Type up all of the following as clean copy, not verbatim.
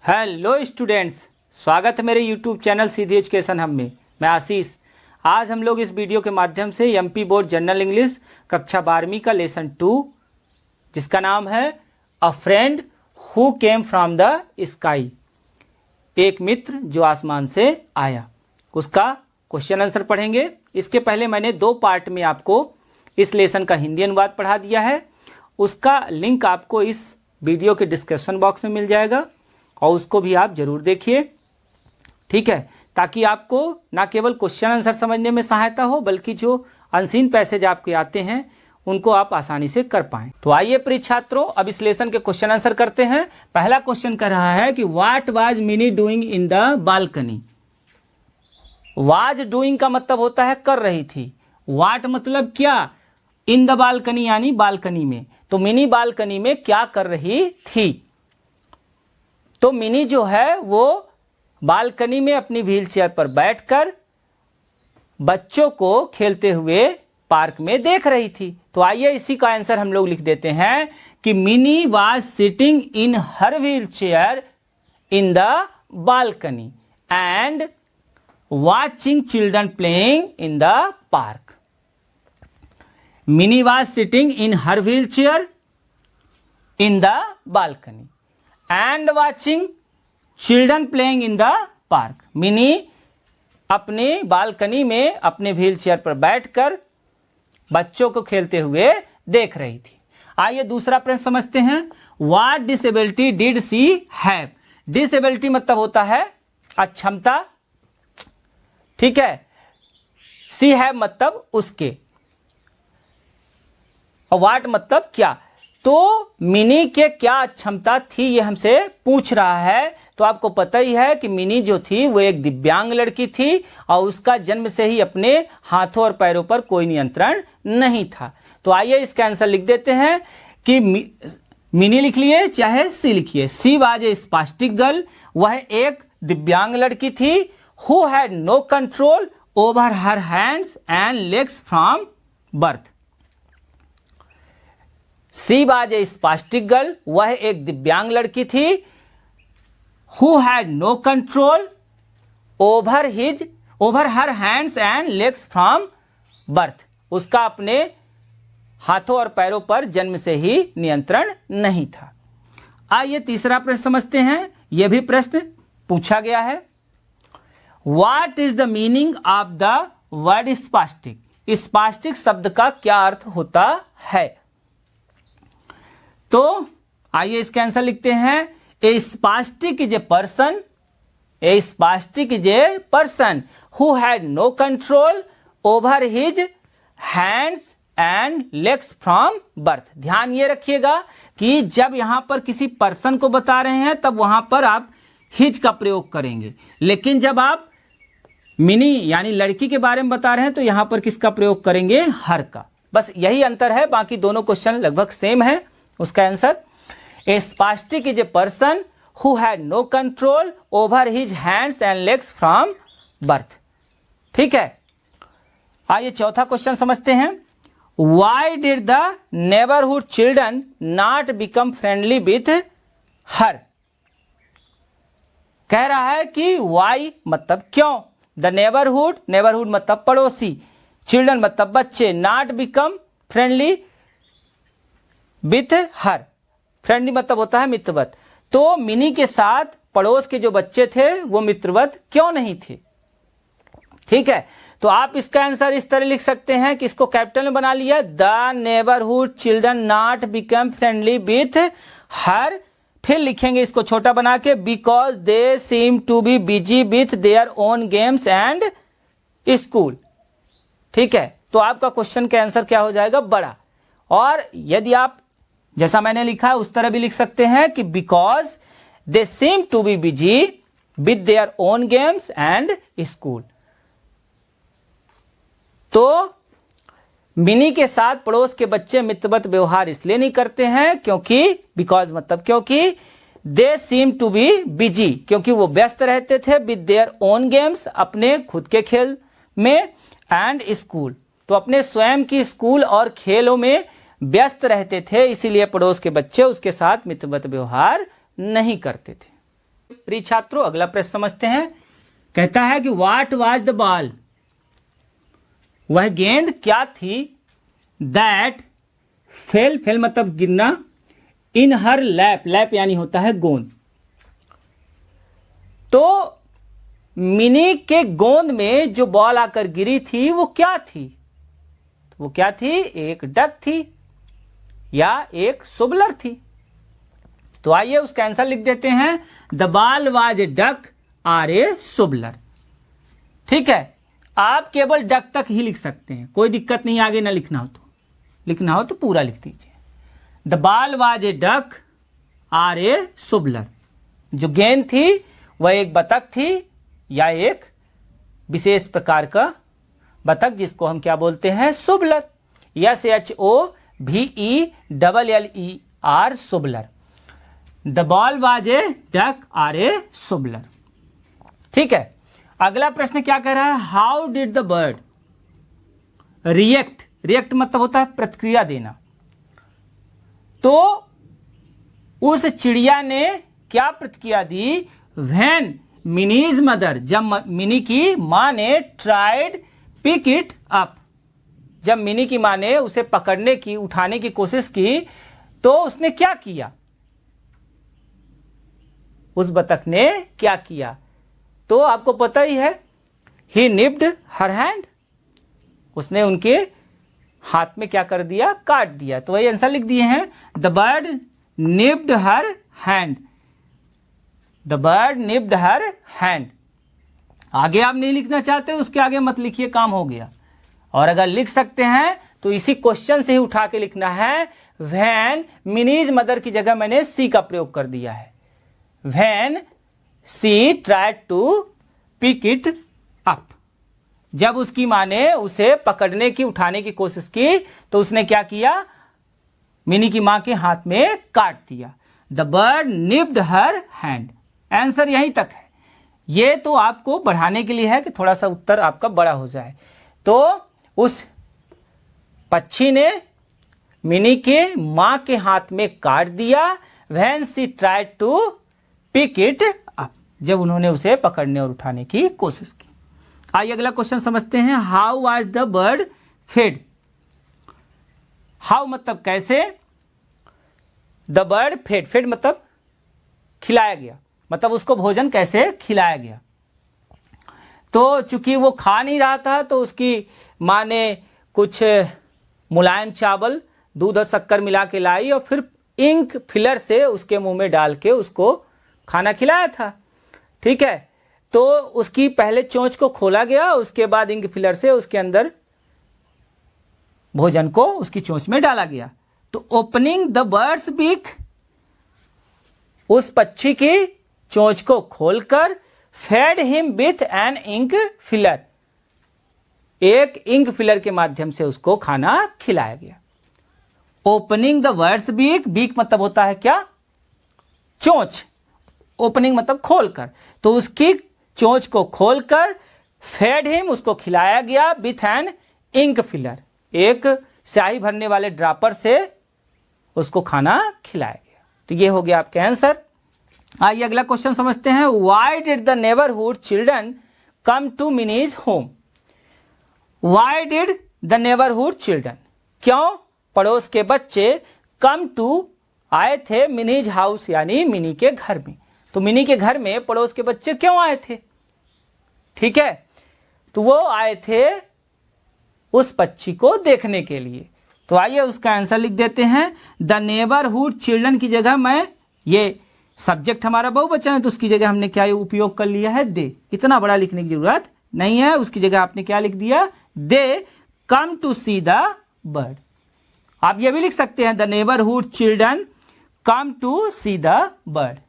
Hello students, स्वागत है मेरे यूट्यूब चैनल सीधी एजुकेशन हब में। मैं आशीष। आज हम लोग इस वीडियो के माध्यम से एमपी बोर्ड जनरल इंग्लिश कक्षा 12वीं का लेसन 2 जिसका नाम है अ friend who came from the sky, एक मित्र जो आसमान से आया, उसका क्वेश्चन आंसर पढ़ेंगे। इसके पहले मैंने 2 पार्ट में आपको इस लेसन का हिंदी अनुवाद पढ़ा दिया है। उसका लिंक आपको इस वीडियो के डिस्क्रिप्शन बॉक्स में मिल जाएगा और उसको भी आप जरूर देखिए, ठीक है, ताकि आपको ना केवल क्वेश्चन आंसर समझने में सहायता हो बल्कि जो अनसीन पैसेज आपके आते हैं उनको आप आसानी से कर पाएं। तो आइए प्रिय छात्रों, अब इस लेसन के क्वेश्चन आंसर करते हैं। पहला क्वेश्चन कर रहा है कि what was mini doing in the balcony. Was doing का मतलब होता है कर रही थी, व्हाट मतलब क्या, इन द बालकनी यानी बालकनी में। तो मिनी बालकनी में क्या कर रही थी। तो मिनी जो है वो बालकनी में अपनी व्हील चेयर पर बैठकर बच्चों को खेलते हुए पार्क में देख रही थी। तो आइए इसी का आंसर हम लोग लिख देते हैं कि mini was sitting in her wheel chair in the balcony and watching children playing in the park. Mini was sitting in her wheel chair in the balcony and watching children playing in the park. Mini अपने balcony में अपने wheel chair पर बैठकर बच्चों को खेलते हुए देख रही थी। आइए दूसरा प्रश्न समझते हैं। What disability did she have. Disability मतलब होता है अक्षमता, ठीक है। सी हैव मतलब उसके, और व्हाट मतलब क्या। तो मिनी के क्या अक्षमता थी ये हमसे पूछ रहा है। तो आपको पता ही है कि मिनी जो थी वो एक दिव्यांग लड़की थी और उसका जन्म से ही अपने हाथों और पैरों पर कोई नियंत्रण नहीं था। तो आइए इसका आंसर लिख देते हैं कि मिनी लिख लिए चाहे सी लिखिए। She was a spastic girl, वह एक दिव्यांग लड़की थी। Who had no control over her hands and legs from birth. She was a spastic girl, वह एक दिव्यांग लड़की थी। Who had no control over her hands and legs from birth, उसका अपने हाथों और पैरों पर जन्म से ही नियंत्रण नहीं था। आइए तीसरा प्रश्न समझते हैं। यह भी प्रश्न पूछा गया है। What is the meaning of the word spastic. Spastic शब्द का क्या अर्थ होता है। तो आइए इसका आंसर लिखते हैं। A spastic is a person, a spastic is a person who had no control over his hands and legs from birth. ध्यान ये रखिएगा कि जब यहां पर किसी पर्सन को बता रहे हैं तब वहां पर आप हिज का प्रयोग करेंगे, लेकिन जब आप मिनी यानी लड़की के बारे में बता रहे हैं तो यहां पर किसका प्रयोग करेंगे, हर का। बस यही अंतर है, बाकी दोनों क्वेश्चन लगभग सेम है। उसका answer a spastic is a person who had no control over his hands and legs from birth, ठीक है। आइए चौथा क्वेश्चन समझते हैं। Why did the neighbourhood children not become friendly with her. कह रहा है कि व्हाई मतलब क्यों, द नेबरहुड मतलब पड़ोसी, चिल्ड्रन मतलब बच्चे, not become friendly with her, friendly मतलब होता है मित्रवत। तो मिनी के साथ पड़ोस के जो बच्चे थे वो मित्रवत क्यों नहीं थे, ठीक है। तो आप इसका आंसर इस तरह लिख सकते हैं कि इसको कैपिटल में बना लिया, the neighbourhood children not become friendly with her. फिर लिखेंगे इसको छोटा बना के, because they seem to be busy with their own games and school, ठीक है। तो आपका क्वेश्चन का आंसर क्या हो जाएगा, बड़ा। और यदि आप जैसा मैंने लिखा है उस तरह भी लिख सकते हैं कि because they seem to be busy with their own games and school. तो मिनी के साथ पड़ोस के बच्चे मित्रवत व्यवहार इसलिए नहीं करते हैं क्योंकि बिकॉज मतलब क्योंकि, दे सीम टू बी बिजी क्योंकि वो व्यस्त रहते थे, विथ देयर ओन गेम्स अपने खुद के खेल में, एंड स्कूल तो अपने स्वयं की स्कूल और खेलों में व्यस्त रहते थे, इसीलिए पड़ोस के बच्चे उसके साथ मित्रवत व्यवहार नहीं करते थे। प्रिय छात्रों, अगला प्रश्न समझते हैं। कहता है कि व्हाट वाज द बॉल, वह गेंद क्या थी, दैट फेल मतलब गिरना, इन हर लैप, लैप यानी होता है गोंद। तो मिनी के गोंद में जो बॉल आकर गिरी थी वो क्या थी, वो क्या थी, एक डक थी या एक सुबलर थी। तो आइए उसका आंसर लिख देते हैं, the ball was a duck or a shoveller. ठीक है, आप केवल डक तक ही लिख सकते हैं, कोई दिक्कत नहीं, आगे ना लिखना हो तो पूरा लिख दीजिए। The ball was a duck or a shoveller. जो गेंद थी वह एक बतख थी या एक विशेष प्रकार का बतख, जिसको हम क्या बोलते हैं, सुबलर। SHOVELLER, सुबलर। The ball was a duck or a shoveller. ठीक है, अगला प्रश्न क्या कह रहा है, how did the bird react, react मतलब होता है प्रतिक्रिया देना। तो उस चिड़िया ने क्या प्रतिक्रिया दी, व्हेन मिनीज मदर, जब मिनी की मां ने ट्राइड पिक इट अप, जब मिनी की मां ने उसे पकड़ने की, उठाने की कोशिश की, तो उसने क्या किया, उस बतख ने क्या किया, तो आपको पता ही है, ही निप्ड हर हैंड, उसने उनके हाथ में क्या कर दिया, काट दिया। तो वही आंसर लिख दिए हैं, the bird nipped her hand, the bird nipped her hand. आगे आप नहीं लिखना चाहते उसके आगे मत लिखिए, काम हो गया। और अगर लिख सकते हैं तो इसी क्वेश्चन से ही उठा के लिखना है, व्हेन मिनीज मदर की जगह मैंने सी का प्रयोग कर दिया है, when she tried to pick it up, जब उसकी मां ने उसे पकड़ने की, उठाने की कोशिश की, तो उसने क्या किया, मिनी की मां के हाथ में काट दिया। The bird nipped her hand. Answer यहीं तक है, ये तो आपको बढ़ाने के लिए है कि थोड़ा सा उत्तर आपका बड़ा हो जाए। तो उस पक्षी ने मिनी के मां के हाथ में काट दिया, when she tried to pick it up, जब उन्होंने उसे पकड़ने और उठाने की कोशिश की। आइए अगला क्वेश्चन समझते हैं, how was the bird fed. How मतलब कैसे, द बर्ड फेड, फेड मतलब खिलाया गया, मतलब उसको भोजन कैसे खिलाया गया। तो चूंकि वो खा नहीं रहा था, तो उसकी मां ने कुछ मुलायम चावल, दूध और शक्कर मिला के लाई और फिर इंक फिलर से उसके मुंह में डाल के उसको खाना खिलाया था। ठीक है, तो उसकी पहले चोंच को खोला गया, उसके बाद इंक फिलर से उसके अंदर भोजन को उसकी चोंच में डाला गया। तो ओपनिंग द बर्ड्स बीक, उस पक्षी की चोंच को खोलकर, fed him with an ink filler, एक इंक फिलर के माध्यम से उसको खाना खिलाया गया। Opening the bird's beak, beak मतलब होता है क्या, चोंच, ओपनिंग मतलब खोलकर, तो उसकी चोंच को खोलकर, फेड हिम उसको खिलाया गया, विथ एन इंक फिलर, एक स्याही भरने वाले ड्रॉपर से उसको खाना खिलाया गया। तो ये हो गया आपके आंसर। आइए अगला क्वेश्चन समझते हैं, why did the neighbourhood children come to Mini's home. Why did the neighbourhood children, क्यों पड़ोस के बच्चे, कम टू आए थे, मिनीज हाउस यानी मिनी के घर में। तो मिनी के घर में पड़ोस के बच्चे क्यों आए थे, ठीक है, तो वो आए थे उस पक्षी को देखने के लिए। तो आइए उसका आंसर लिख देते हैं, द नेबरहुड चिल्ड्रन की जगह मैं, ये सब्जेक्ट हमारा बहुवचन है तो उसकी जगह हमने क्या उपयोग कर लिया है, दे। इतना बड़ा लिखने की जरूरत नहीं है, उसकी जगह आपने क्या लिख दिया, they come to see the bird. आप ये भी लिख सकते हैं, the neighbourhood children come to see the bird.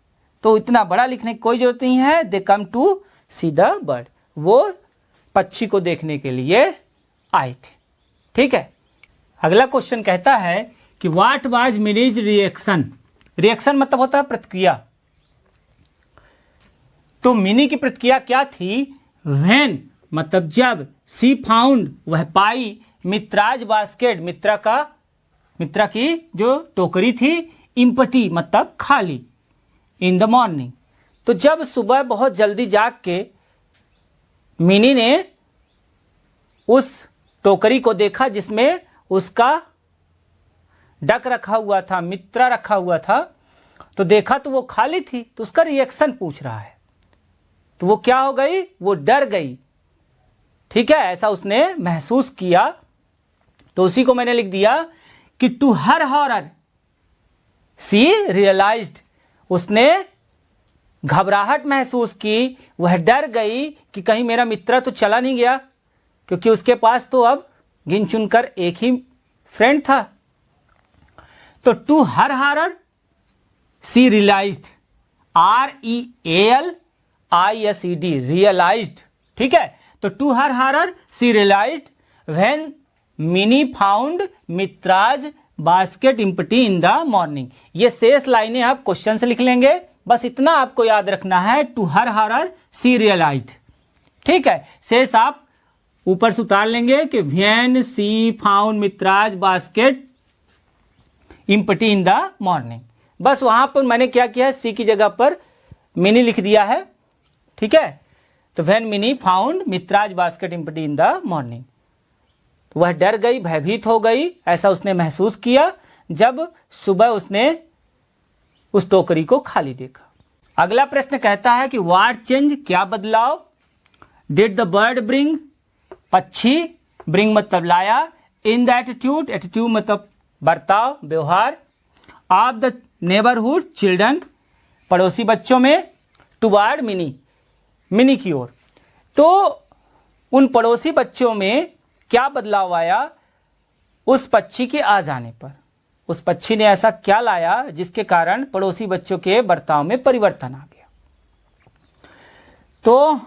तो इतना बड़ा लिखने की कोई जरूरत नहीं है, they come to see the bird, वो पक्षी को देखने के लिए आए थे। ठीक है, अगला क्वेश्चन कहता है कि what was minis reaction. Reaction मतलब होता है प्रतिक्रिया। तो मिनी की प्रतिक्रिया क्या थी, व्हेन मतलब जब, सी फाउंड वह पाई, मित्राज बास्केट मित्रा की जो टोकरी थी, इम्पटी मतलब खाली, इन द मॉर्निंग तो जब सुबह बहुत जल्दी जाग के मिनी ने उस टोकरी को देखा जिसमें उसका डक रखा हुआ था, मित्रा रखा हुआ था, तो देखा तो वो खाली थी। तो उसका रिएक्शन पूछ रहा है। तो वो क्या हो गई? वो डर गई। ठीक है, ऐसा उसने महसूस किया। तो उसी को मैंने लिख दिया कि to her horror she realised, उसने घबराहट महसूस की, वह डर गई कि कहीं मेरा मित्र तो चला नहीं गया, क्योंकि उसके पास तो अब गिन चुनकर एक ही फ्रेंड था। तो to her horror she realised, REALISED, realised. ठीक है, तो to her horror she realised when Mini found Mitra's basket empty in the morning. ये शेष लाइनें आप क्वेश्चन से लिख लेंगे, बस इतना आपको याद रखना है, to her horror she realised. ठीक है, शेष आप ऊपर से उतार लेंगे कि when she found Mitra's basket empty in the morning. बस वहां पर मैंने क्या किया है, सी की जगह पर मिनी लिख दिया है। ठीक है, तो when Mini found Mitra's basket empty in the morning, वह डर गई, भयभीत हो गई, ऐसा उसने महसूस किया जब सुबह उसने उस टोकरी को खाली देखा। अगला प्रश्न कहता है कि व्हाट चेंज, क्या बदलाव, डिड द बर्ड ब्रिंग, पक्षी, ब्रिंग मतलब लाया, इन द एटीट्यूड, एटीट्यूड मतलब बर्ताव, व्यवहार, ऑफ द नेबरहुड चिल्ड्रन, पड़ोसी बच्चों में, टुवार्ड मिनी, मिनी की ओर। तो उन पड़ोसी बच्चों में क्या बदलाव आया उस पक्षी के आ जाने पर? उस पक्षी ने ऐसा क्या लाया जिसके कारण पड़ोसी बच्चों के बर्ताव में परिवर्तन आ गया? तो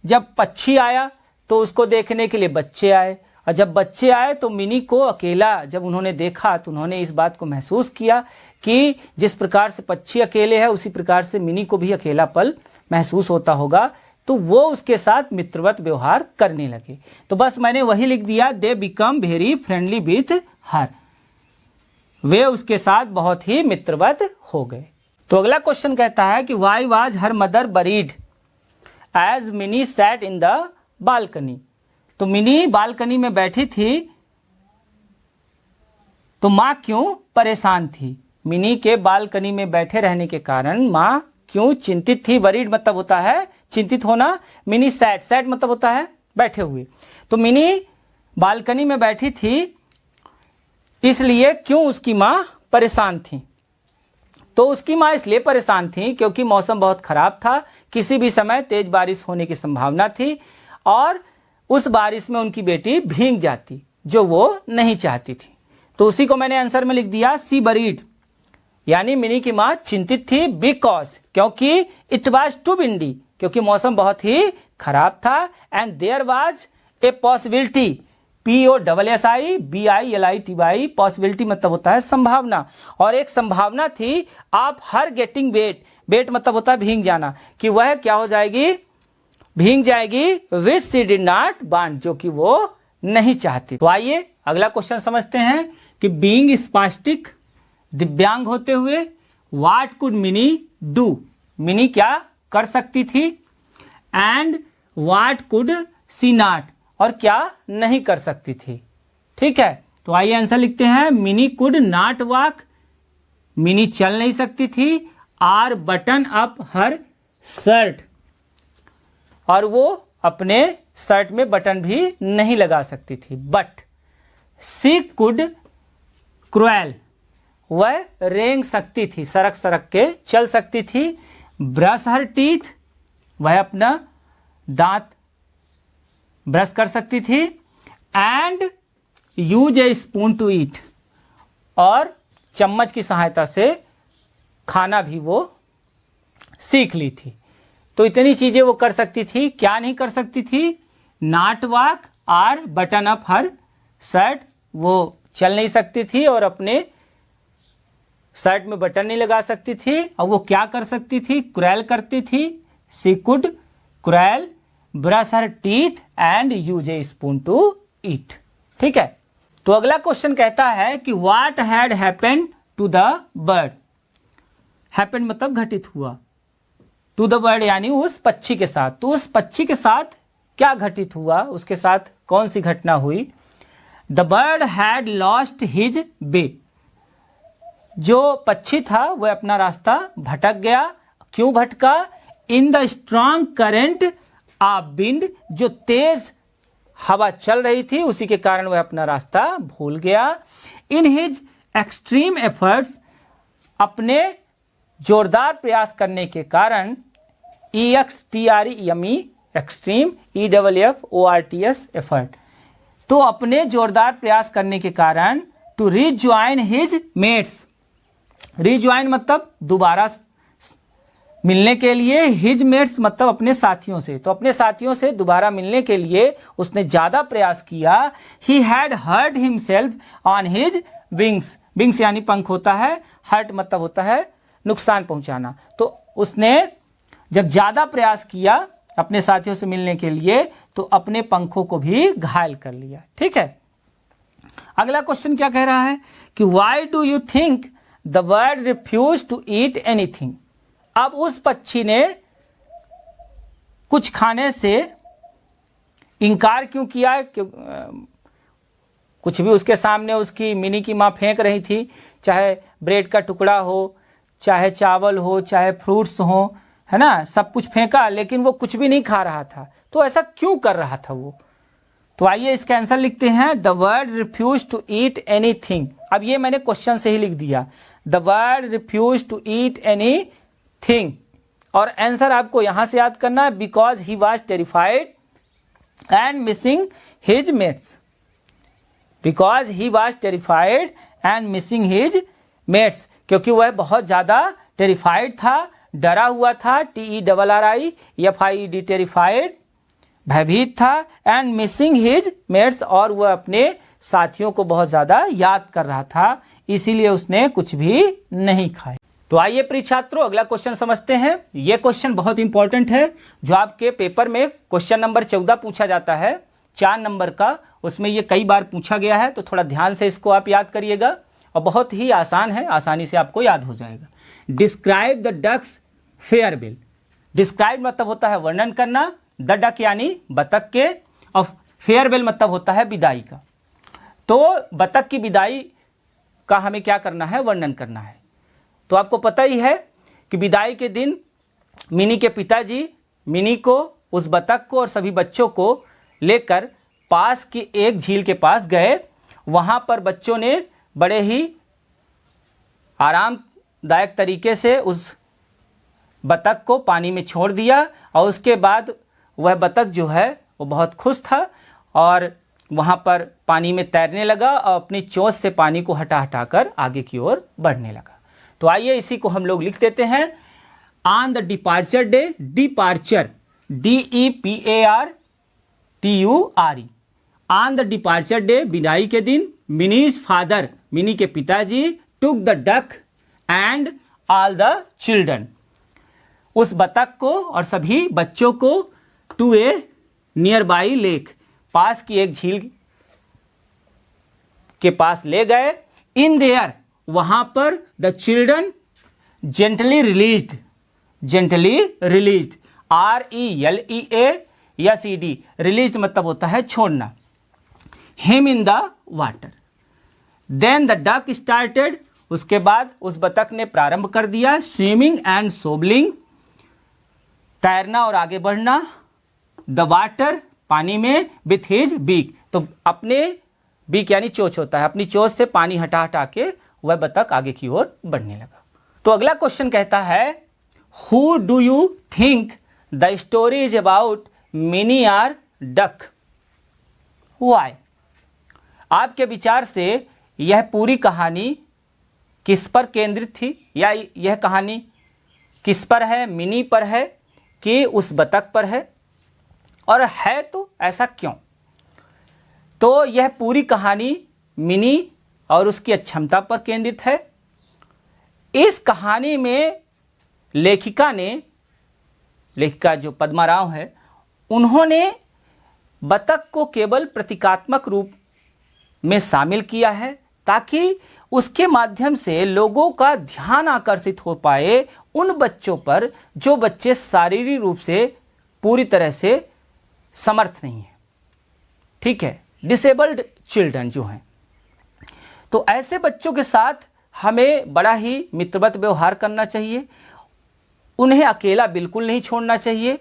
जब पक्षी आया तो उसको देखने के लिए बच्चे आए, और जब बच्चे आए तो मिनी को अकेला जब उन्होंने देखा तो उन्होंने इस बात को महसूस किया कि जिस प्रकार से पक्षी अकेले है उसी प्रकार से मिनी को भी अकेलापन महसूस होता होगा। तो वो उसके साथ मित्रवत व्यवहार करने लगे। तो बस मैंने वही लिख दिया, they become very friendly with her, वे उसके साथ बहुत ही मित्रवत हो गए। तो अगला क्वेश्चन कहता है कि why was her mother worried as Mini sat in the balcony. तो मिनी बालकनी में बैठी थी तो मां क्यों परेशान थी? मिनी के बालकनी में बैठे रहने के कारण मां क्यों चिंतित थी? वरीड मतलब होता है चिंतित होना, मिनी सैड, सैड मतलब होता है बैठे हुए। तो मिनी बालकनी में बैठी थी, इसलिए क्यों उसकी मां परेशान थी? तो उसकी मां इसलिए परेशान थी क्योंकि मौसम बहुत खराब था, किसी भी समय तेज बारिश होने की संभावना थी और उस बारिश में उनकी बेटी भीग जाती, जो वो नहीं चाहती थी। तो उसी को मैंने आंसर में लिख दिया, सी बरीड, यानी मिनी की मां चिंतित थी, बिकॉज, क्योंकि इट वाज टू विंडी, क्योंकि मौसम बहुत ही खराब था, and there was a possibility, POSSIBILITY, possibility मतलब होता है संभावना, और एक संभावना थी आप हर गेटिंग वेट, वेट मतलब होता है भीग जाना, कि वह क्या हो जाएगी, भीग जाएगी, which she did not want, जो कि वो नहीं चाहती। तो आइए अगला क्वेश्चन समझते हैं कि बीइंग स्पास्टिक, दिव्यांग होते हुए, what could mini do, mini क्या कर सकती थी, and what could see not, और क्या नहीं कर सकती थी। ठीक है, तो आइए आंसर लिखते हैं, mini could not walk, mini चल नहीं सकती थी, are button up her shirt, और वो अपने शर्ट में बटन भी नहीं लगा सकती थी। बट सी कुड क्रुएल, वह रेंग सकती थी, सरक सरक के चल सकती थी। ब्रश हर टीथ, वह अपना दांत ब्रश कर सकती थी। And use a spoon to eat, और चम्मच की सहायता से खाना भी वो सीख ली थी। तो इतनी चीजें वो कर सकती थी। क्या नहीं कर सकती थी, नॉट वॉक और बटन अप हर शर्ट, वो चल नहीं सकती थी और अपने शर्ट में बटन नहीं लगा सकती थी। और वो क्या कर सकती थी, क्रुएल करती थी, she could cruel, brush her teeth and use a spoon to eat. ठीक है, तो अगला क्वेश्चन कहता है कि what had happened to the bird, happened मतलब घटित हुआ, टू द बर्ड यानी उस पक्षी के साथ। तो उस पक्षी के साथ क्या घटित हुआ, उसके साथ कौन सी घटना हुई? The bird had lost his way. जो पक्षी था वह अपना रास्ता भटक गया। क्यों भटका? In the strong current of wind, जो तेज हवा चल रही थी उसी के कारण वह अपना रास्ता भूल गया। इन हिज एक्सट्रीम एफर्ट्स, अपने जोरदार प्रयास करने के कारण, EXTREME एक्सट्रीम, EFFORTS एफर्ट, तो अपने जोरदार प्रयास करने के कारण to rejoin his mates. Rejoin मतलब दोबारा मिलने के लिए, हिज मेट्स मतलब अपने साथियों से, तो अपने साथियों से दोबारा मिलने के लिए उसने ज्यादा प्रयास किया। He had hurt himself on his wings. Wings यानी पंख होता है, हर्ट मतलब होता है नुकसान पहुंचाना। तो उसने जब ज्यादा प्रयास किया अपने साथियों से मिलने के लिए तो अपने पंखों को भी घायल कर लिया। ठीक है, अगला क्वेश्चन क्या कह रहा है कि why do you think the bird refuse to eat anything. अब उस पक्षी ने कुछ खाने से इनकार क्यों किया? कुछ भी उसके सामने उसकी मिनी की माँ फेंक रही थी, चाहे ब्रेड का टुकड़ा हो, चाहे चावल हो, चाहे फ्रूट्स हो, है ना, सब कुछ फेंका, लेकिन वो कुछ भी नहीं खा रहा था। तो ऐसा क्यों कर रहा था वो? तो आइए इसका आंसर लिखते हैं। The bird refuse to eat anything. अब ये मैंने क्वेश्चन से ही लिख दिया, the bird refuse to eat anything, और आंसर आपको यहां से याद करना है, because he was terrified and missing his mates. Because he was terrified and missing his mates, क्योंकि वह बहुत ज्यादा टेरिफाइड था, डरा हुआ था, TERRIFIED, टेरिफाइड, भयभीत था, एंड मिसिंग हिज मेट्स, और वह अपने साथियों को बहुत ज्यादा याद कर रहा था, इसीलिए उसने कुछ भी नहीं खाया। तो आइए प्रिय छात्रों अगला क्वेश्चन समझते हैं। यह क्वेश्चन बहुत इंपॉर्टेंट है, जो आपके पेपर में क्वेश्चन नंबर 14 पूछा जाता है, 4 नंबर का, उसमें यह कई बार पूछा गया है, तो थोड़ा ध्यान से इसको आप याद करिएगा, और बहुत ही आसान है, आसानी से आपको याद हो जाएगा। Describe the duck's farewell. Describe मतलब होता है वर्णन करना, द डक यानी बतख के, और फेयरवेल मतलब होता है विदाई का। तो बतख की विदाई का हमें क्या करना है? वर्णन करना है। तो आपको पता ही है कि विदाई के दिन मिनी के पिताजी मिनी को, उस बतख को और सभी बच्चों को लेकर पास की एक झील के पास गए। वहां पर बच्चों ने बड़े ही आरामदायक तरीके से उस बतख को पानी में छोड़ दिया, और उसके बाद वह बतख जो है वो बहुत खुश था और वहाँ पर पानी में तैरने लगा और अपनी चोंच से पानी को हटा हटा कर आगे की ओर बढ़ने लगा। तो आइए इसी को हम लोग लिख देते हैं। On the departure day, departure DEPARTURE, on the departure day, विदाई के दिन, मिनीज फादर, मिनी के पिताजी, took the duck and all the children, उस बतख को और सभी बच्चों को, to a nearby lake, पास की एक झील के पास ले गए। इन देयर, वहां पर, the children gently released, gently released, RELEASED, released मतलब होता है छोड़ना, him in the water. Then the duck started, उसके बाद उस बतख ने प्रारंभ कर दिया, स्विमिंग एंड सोबलिंग, तैरना और आगे बढ़ना, द वाटर, पानी में, विथ हिज बीक, तो अपने बीक यानी चोंच होता है, अपनी चोंच से पानी हटा हटा के वह बतख आगे की ओर बढ़ने लगा। तो अगला क्वेश्चन कहता है, who do you think the story is about, Mini or duck, why. आपके विचार से यह पूरी कहानी किस पर केंद्रित थी, या यह कहानी किस पर है? मिनी पर है कि उस बतख पर है, और है तो ऐसा क्यों? तो यह पूरी कहानी मिनी और उसकी अक्षमता पर केंद्रित है। इस कहानी में लेखिका जो पद्मा राव है, उन्होंने बतख को केवल प्रतीकात्मक रूप में शामिल किया है, ताकि उसके माध्यम से लोगों का ध्यान आकर्षित हो पाए उन बच्चों पर जो बच्चे शारीरिक रूप से पूरी तरह से समर्थ नहीं है, ठीक है, डिसेबल्ड चिल्ड्रन जो हैं। तो ऐसे बच्चों के साथ हमें बड़ा ही मित्रवत व्यवहार करना चाहिए, उन्हें अकेला बिल्कुल नहीं छोड़ना चाहिए,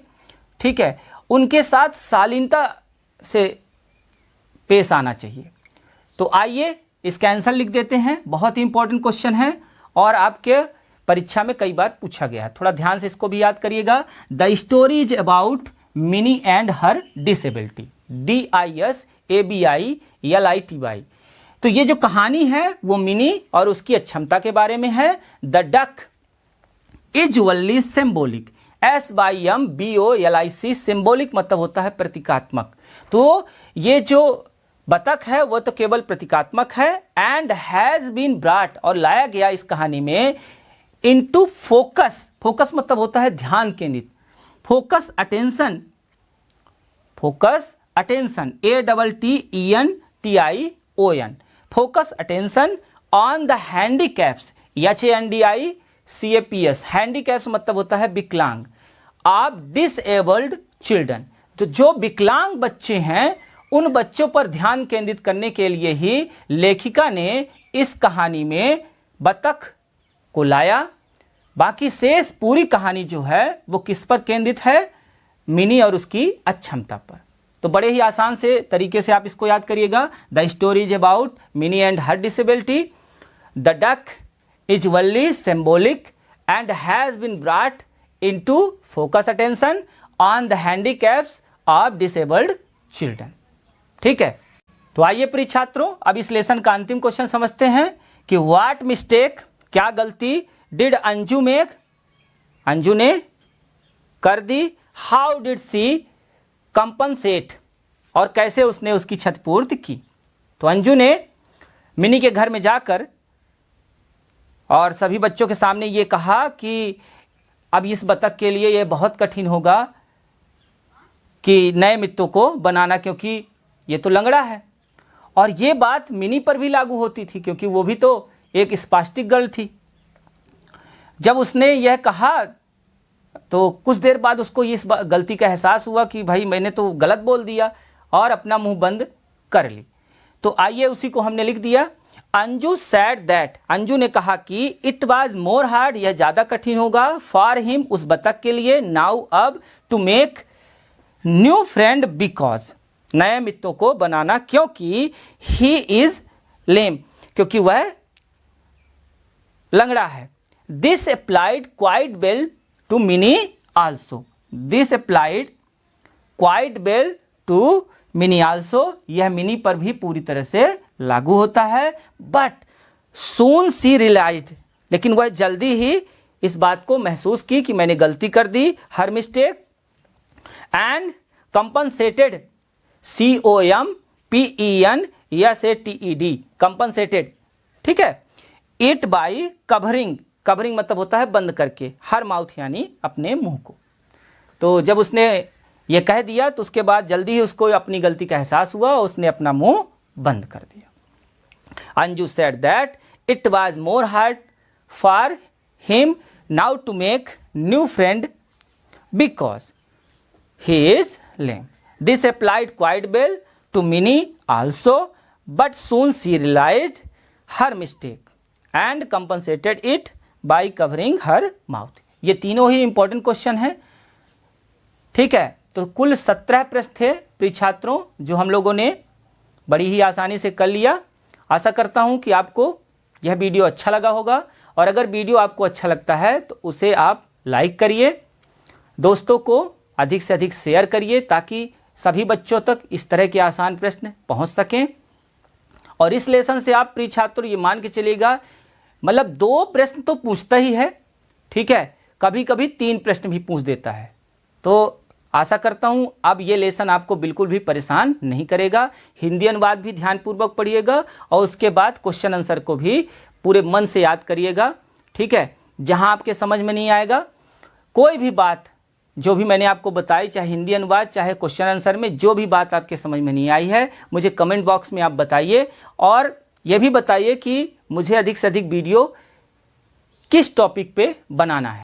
ठीक है, उनके साथ शालीनता से पेश आना चाहिए। तो आइए इसका आंसर लिख देते हैं, बहुत ही इंपॉर्टेंट क्वेश्चन है और आपके परीक्षा में कई बार पूछा गया है, थोड़ा ध्यान से इसको भी याद करिएगा। The story is about Mini and her disability, DISABILITY। तो ये जो कहानी है वो मिनी और उसकी अक्षमता के बारे में है। The duck is only symbolic, SYMBOLIC, symbolic मतलब होता है प्रतीकात्मक। तो ये जो बतख है वो तो केवल प्रतीकात्मक है। एंड हैज बीन ब्रॉट, और लाया गया इस कहानी में, इनटू फोकस, फोकस मतलब होता है ध्यान केंद्रित, focus attention, focus attention, ATTENTION, focus attention on the handicaps, HANDICAPS, handicaps मतलब होता है विकलांग, ऑफ डिसेबल्ड चिल्ड्रन। तो जो विकलांग बच्चे हैं उन बच्चों पर ध्यान केंद्रित करने के लिए ही लेखिका ने इस कहानी में बतख को लाया। बाकी शेष पूरी कहानी जो है वो किस पर केंद्रित है, मिनी और उसकी अक्षमता पर। तो बड़े ही आसान से तरीके से आप इसको याद करिएगा। The story is about Mini and her disability, the duck is only symbolic and has been brought into focus attention on the handicaps of disabled children, ठीक है। तो आइए प्रिय छात्रों, अब इस लेसन का अंतिम क्वेश्चन समझते हैं कि व्हाट मिस्टेक, क्या गलती, डिड अंजू मेक, अंजू ने कर दी, हाउ डिड सी कंपनसेट, और कैसे उसने उसकी क्षतिपूर्ति की। तो अंजू ने मिनी के घर में जाकर और सभी बच्चों के सामने ये कहा कि अब इस बतख के लिए ये बहुत कठिन होगा कि नए मित्रों को बनाना, क्योंकि ये तो लंगड़ा है। और ये बात मिनी पर भी लागू होती थी क्योंकि वो भी तो एक स्पास्टिक गर्ल थी। जब उसने यह कहा तो कुछ देर बाद उसको इस गलती का एहसास हुआ कि भाई मैंने तो गलत बोल दिया और अपना मुंह बंद कर ली। तो आइए उसी को हमने लिख दिया। अंजू सैड दैट, अंजू ने कहा कि इट वाज मोर हार्ड, यह ज़्यादा कठिन होगा, फॉर हिम, उस बतख के लिए, नाउ अब, to make new friend because, नए मित्रों को बनाना, क्योंकि ही इज लेम, क्योंकि वह लंगड़ा है। This applied quite well to Mini also, this applied quite well to Mini also, यह मिनी पर भी पूरी तरह से लागू होता है। बट सून सी रियलाइज्ड, लेकिन वह जल्दी ही इस बात को महसूस की कि मैंने गलती कर दी, her mistake, and compensated, COMPENSATED, compensated, ठीक है, इट बाई कवरिंग, कवरिंग मतलब होता है बंद करके, हर माउथ यानी अपने मुंह को। तो जब उसने ये कह दिया तो उसके बाद जल्दी ही उसको अपनी गलती का एहसास हुआ और उसने अपना मुंह बंद कर दिया। Anju said that it was more hard for him now to make new friend because he is lame. This applied quite well to Mini also, but soon she realised her mistake and compensated it by covering her mouth. ये तीनों ही important question हैं, ठीक है। तो कुल 17 प्रश्न थे प्रिय छात्रों जो हम लोगों ने बड़ी ही आसानी से कर लिया। आशा करता हूं कि आपको यह वीडियो अच्छा लगा होगा, और अगर वीडियो आपको अच्छा लगता है तो उसे आप लाइक करिए, दोस्तों को अधिक से अधिक शेयर करिए ताकि सभी बच्चों तक इस तरह के आसान प्रश्न पहुंच सकें। और इस लेसन से आप प्रिय छात्रों ये मान के चलिएगा, मतलब 2 प्रश्न तो पूछता ही है, ठीक है, कभी कभी 3 प्रश्न भी पूछ देता है। तो आशा करता हूं अब ये लेसन आपको बिल्कुल भी परेशान नहीं करेगा। हिंदी अनुवाद भी ध्यानपूर्वक पढ़िएगा और उसके बाद क्वेश्चन आंसर को भी पूरे मन से याद करिएगा, ठीक है। जहां आपके समझ में नहीं आएगा, कोई भी बात जो भी मैंने आपको बताई, चाहे हिंदी अनुवाद चाहे क्वेश्चन आंसर में जो भी बात आपके समझ में नहीं आई है, मुझे कमेंट बॉक्स में आप बताइए। और यह भी बताइए कि मुझे अधिक से अधिक वीडियो किस टॉपिक पे बनाना है।